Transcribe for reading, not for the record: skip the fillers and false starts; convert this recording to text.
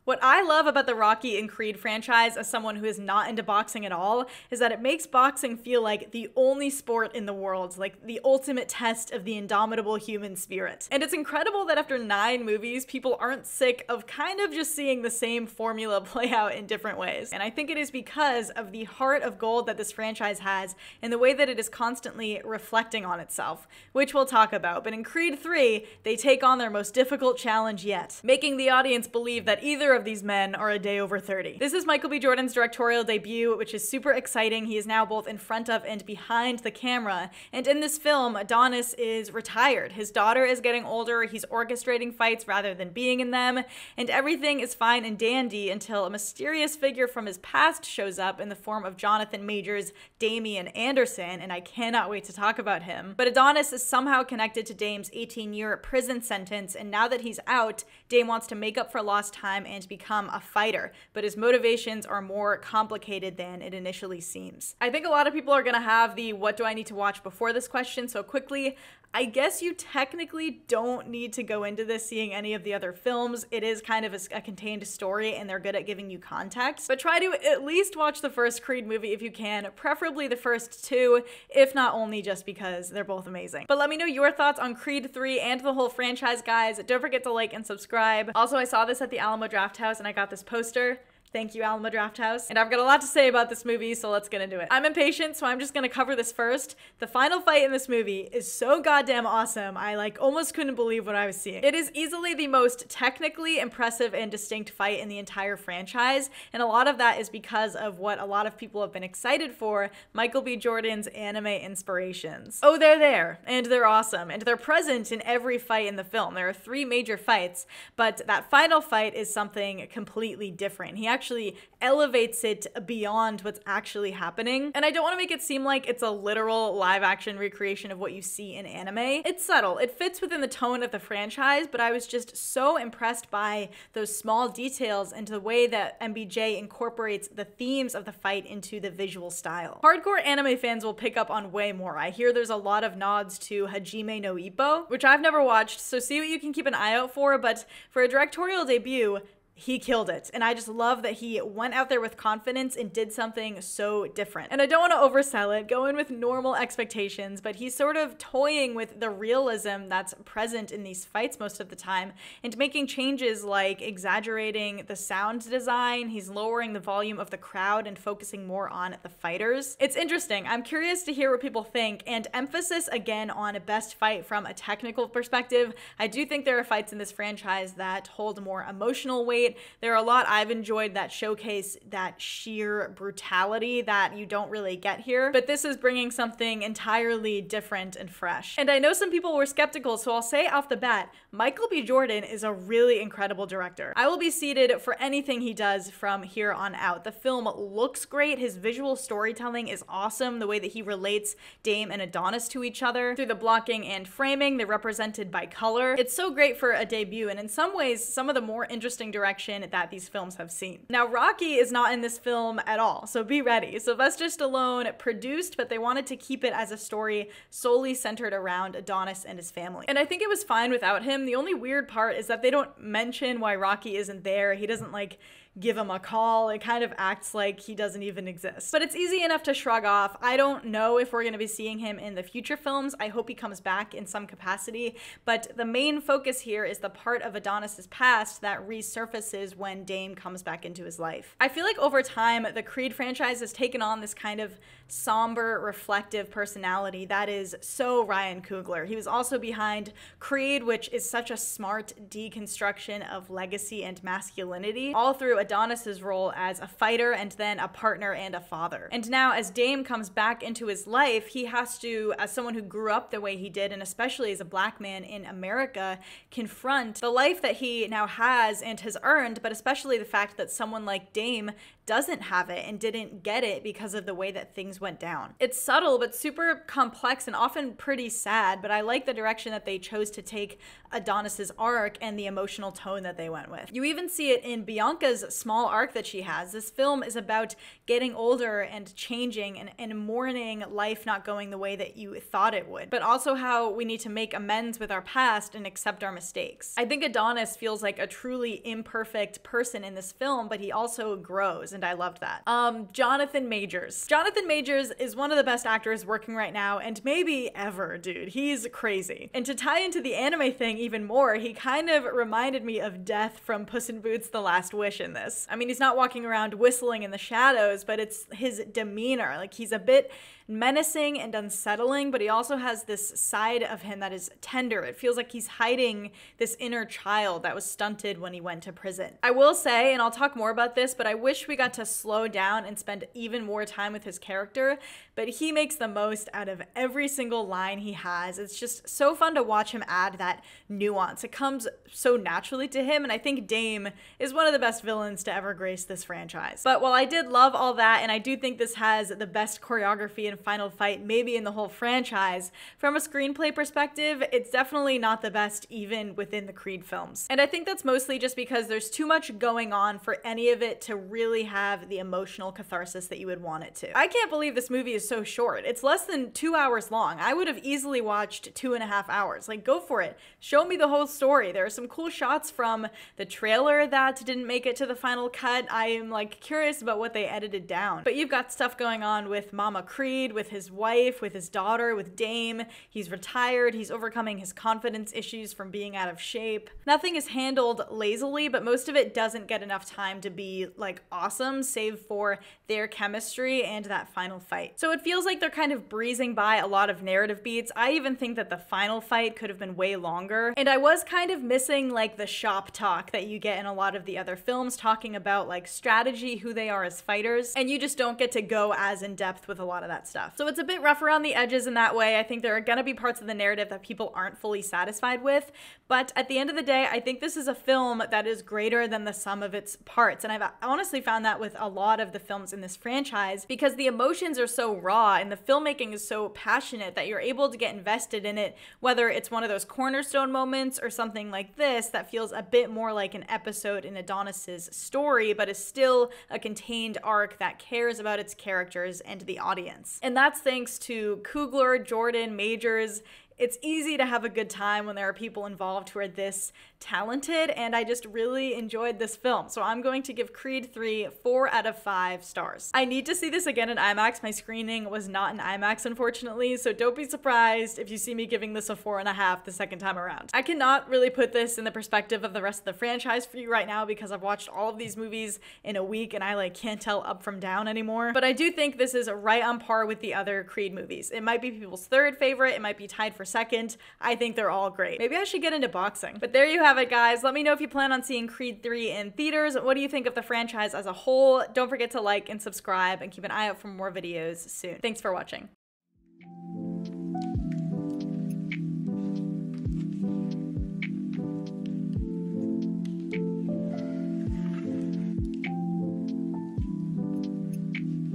What I love about the Rocky and Creed franchise as someone who is not into boxing at all is that it makes boxing feel like the only sport in the world, like the ultimate test of the indomitable human spirit. And it's incredible that after 9 movies, people aren't sick of kind of just seeing the same formula play out in different ways. And I think it is because of the heart of gold that this franchise has and the way that it is constantly reflecting on itself, which we'll talk about. But in Creed 3, they take on their most difficult challenge yet, making the audience believe that either of these men are a day over 30. This is Michael B. Jordan's directorial debut, which is super exciting. He is now both in front of and behind the camera. And in this film, Adonis is retired. His daughter is getting older. He's orchestrating fights rather than being in them. And everything is fine and dandy until a mysterious figure from his past shows up in the form of Jonathan Majors' Damian Anderson, and I cannot wait to talk about him. But Adonis is somehow connected to Dame's 18-year prison sentence, and now that he's out, Dame wants to make up for lost time and become a fighter, but his motivations are more complicated than it initially seems. I think a lot of people are gonna have the what do I need to watch before this question, so quickly, I guess you technically don't need to go into this seeing any of the other films. It is kind of a contained story and they're good at giving you context, but try to at least watch the first Creed movie if you can, preferably the first 2, if not only just because they're both amazing. But let me know your thoughts on Creed 3 and the whole franchise, guys. Don't forget to like and subscribe. Also, I saw this at the Alamo Drafthouse and I got this poster. Thank you, Alamo Drafthouse. And I've got a lot to say about this movie, so let's get into it. I'm impatient, so I'm just gonna cover this first. The final fight in this movie is so goddamn awesome. I almost couldn't believe what I was seeing. It is easily the most technically impressive and distinct fight in the entire franchise, and a lot of that is because of what a lot of people have been excited for, Michael B. Jordan's anime inspirations. Oh, they're there, and they're awesome, and they're present in every fight in the film. There are 3 major fights, but that final fight is something completely different. He actually elevates it beyond what's actually happening. And I don't want to make it seem like it's a literal live action recreation of what you see in anime. It's subtle. It fits within the tone of the franchise, but I was just so impressed by those small details and the way that MBJ incorporates the themes of the fight into the visual style. Hardcore anime fans will pick up on way more. I hear there's a lot of nods to Hajime no Ippo, which I've never watched, so see what you can keep an eye out for, but for a directorial debut, he killed it. And I just love that he went out there with confidence and did something so different. And I don't want to oversell it, go in with normal expectations, but he's sort of toying with the realism that's present in these fights most of the time and making changes like exaggerating the sound design. He's lowering the volume of the crowd and focusing more on the fighters. It's interesting. I'm curious to hear what people think, and emphasis again on a best fight from a technical perspective. I do think there are fights in this franchise that hold more emotional weight. There are a lot I've enjoyed that showcase that sheer brutality that you don't really get here, but this is bringing something entirely different and fresh. And I know some people were skeptical, so I'll say off the bat, Michael B. Jordan is a really incredible director. I will be seated for anything he does from here on out. The film looks great. His visual storytelling is awesome. The way that he relates Dame and Adonis to each other through the blocking and framing, they're represented by color. It's so great for a debut, and in some ways, some of the more interesting direction that these films have seen. Now, Rocky is not in this film at all, so be ready. Sylvester Stallone produced, but they wanted to keep it as a story solely centered around Adonis and his family. And I think it was fine without him. The only weird part is that they don't mention why Rocky isn't there. He doesn't give him a call. It kind of acts like he doesn't even exist. But it's easy enough to shrug off. I don't know if we're going to be seeing him in the future films. I hope he comes back in some capacity, but the main focus here is the part of Adonis's past that resurfaces when Dame comes back into his life. I feel like over time, the Creed franchise has taken on this kind of somber, reflective personality that is so Ryan Coogler. He was also behind Creed, which is such a smart deconstruction of legacy and masculinity, all through Adonis's role as a fighter and then a partner and a father. And now as Dame comes back into his life, he has to, as someone who grew up the way he did, and especially as a black man in America, confront the life that he now has and has earned, but especially the fact that someone like Dame doesn't have it and didn't get it because of the way that things went down. It's subtle but super complex and often pretty sad, but I like the direction that they chose to take Adonis's arc and the emotional tone that they went with. You even see it in Bianca's small arc that she has. This film is about getting older and changing and mourning life not going the way that you thought it would, but also how we need to make amends with our past and accept our mistakes. I think Adonis feels like a truly imperfect perfect person in this film, but he also grows, and I loved that. Jonathan Majors. Jonathan Majors is one of the best actors working right now, and maybe ever, dude. He's crazy. And to tie into the anime thing even more, he kind of reminded me of Death from Puss in Boots: The Last Wish in this. I mean, he's not walking around whistling in the shadows, but it's his demeanor. Like, he's a bit menacing and unsettling, but he also has this side of him that is tender. It feels like he's hiding this inner child that was stunted when he went to prison. I will say, and I'll talk more about this, but I wish we got to slow down and spend even more time with his character, but he makes the most out of every single line he has. It's just so fun to watch him add that nuance. It comes so naturally to him, and I think Dame is one of the best villains to ever grace this franchise. But while I did love all that, and I do think this has the best choreography and final fight maybe in the whole franchise, from a screenplay perspective, it's definitely not the best even within the Creed films. And I think that's mostly just because there's too much going on for any of it to really have the emotional catharsis that you would want it to. I can't believe this movie is so short. It's less than 2 hours long. I would have easily watched 2.5 hours. Like, go for it. Show me the whole story. There are some cool shots from the trailer that didn't make it to the final cut. I am like curious about what they edited down. But you've got stuff going on with Mama Creed, with his wife, with his daughter, with Dame. He's retired. He's overcoming his confidence issues from being out of shape. Nothing is handled lazily, but most of it doesn't get enough time to be like awesome, save for their chemistry and that final fight. So it feels like they're kind of breezing by a lot of narrative beats. I even think that the final fight could have been way longer. And I was kind of missing like the shop talk that you get in a lot of the other films, talking about like strategy, who they are as fighters, and you just don't get to go as in depth with a lot of that stuff. So it's a bit rough around the edges in that way. I think there are gonna be parts of the narrative that people aren't fully satisfied with, but at the end of the day, I think this is a film that is greater than the sum of its parts. And I've honestly found that with a lot of the films in this franchise, because the emotions are so raw and the filmmaking is so passionate that you're able to get invested in it, whether it's one of those cornerstone moments or something like this that feels a bit more like an episode in Adonis's story, but is still a contained arc that cares about its characters and the audience. And that's thanks to Coogler, Jordan, Majors. It's easy to have a good time when there are people involved who are this talented, and I just really enjoyed this film. So I'm going to give Creed 3 4 out of 5 stars. I need to see this again in IMAX. My screening was not in IMAX, unfortunately, so don't be surprised if you see me giving this a 4.5 the second time around. I cannot really put this in the perspective of the rest of the franchise for you right now because I've watched all of these movies in a week and I like can't tell up from down anymore. But I do think this is right on par with the other Creed movies. It might be people's third favorite, it might be tied for second. I think they're all great. Maybe I should get into boxing. But there you have it, guys. Let me know if you plan on seeing Creed 3 in theaters. What do you think of the franchise as a whole? Don't forget to like and subscribe and keep an eye out for more videos soon. Thanks for watching.